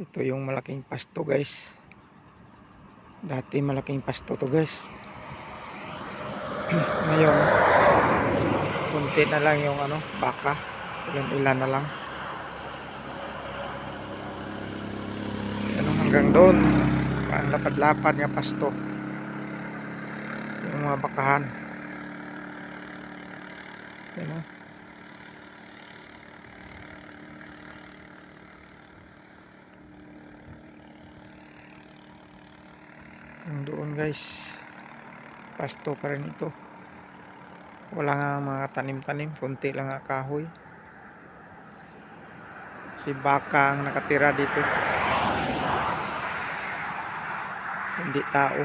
Ito yung malaking pasto guys. Dati malaking pasto to guys. Ngayon kunti na lang yung baka. Ilan na lang. Hanggang doon ang lapad-lapad nga pasto. Yung mga bakahan. Yan o. Hanggang doon guys. Pasto pa rin ito. Wala nga mga tanim-tanim. Kunti lang nga kahoy. Si baka ang nakatira dito. Hindi tao.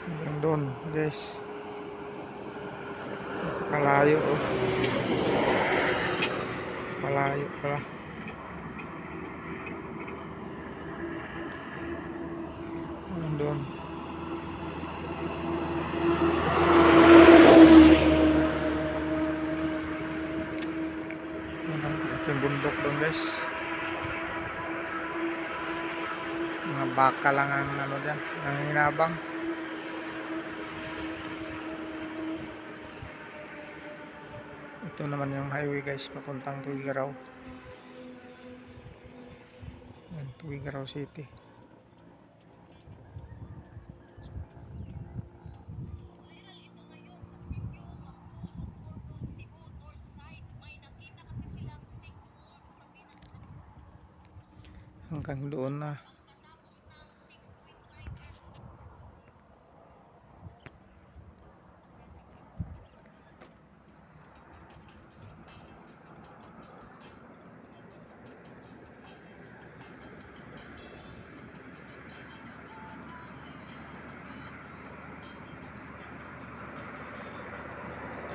Hanggang doon guys. Malayo oh. Malayo pala. Hanggang doon. Yung bundok doon guys. Mga baka lang ang dyan, nanginabang. Ito naman yung highway guys, papuntang Tuguegarao. Yan, Tuguegarao City. Hanggang doon na.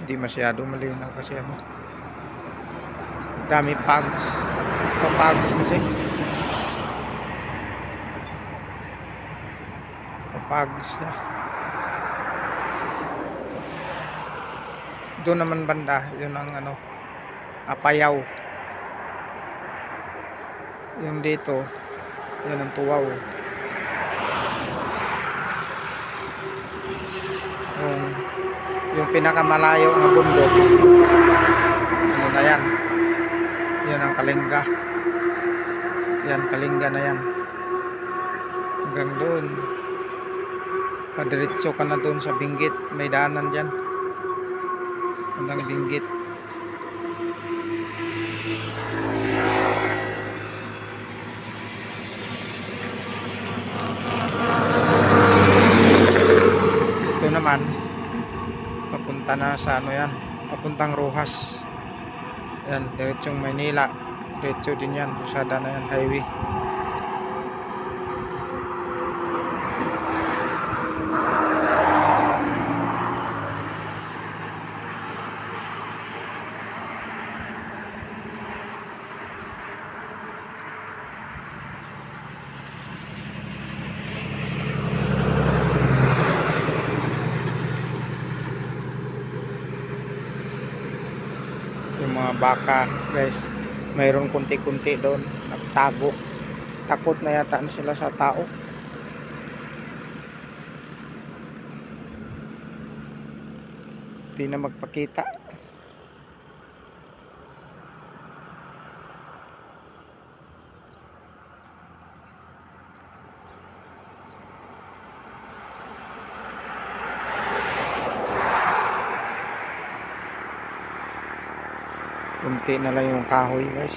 Hindi masyado malinaw kasi dami pagos. Papagos kasi. Papagos na. Doon naman banda, yun ang Apayao. Yung dito, yun ang Tuwaw. Yung pinakamalayo na bundok, na yan. Yan ang Kalinga. Yan, Kalinga na yan. Hanggang doon. Padiretso ka na doon sa Benguet. May daanan dyan. Hanggang Benguet. Ito naman papunta na sa yan, papuntang Rojas. Yan, diretsong Maynila. Diretso din yan, usada na yan, highway. Yung mga baka guys, mayroon kunti-kunti doon nagtago. Takot na yata sila sa tao. Hindi na magpakita. Kunti na lang yung kahoy guys.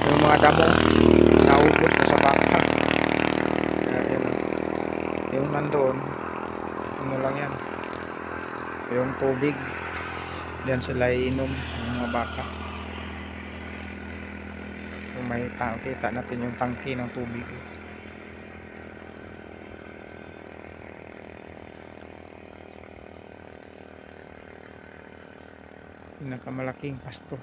Yung mga damo naubos na sa baka. Yung nandoon lang yan, yung tubig diyan sila iinom yung mga baka. Kung may kita natin yung tangke ng tubig. Pinakamalaking pasto.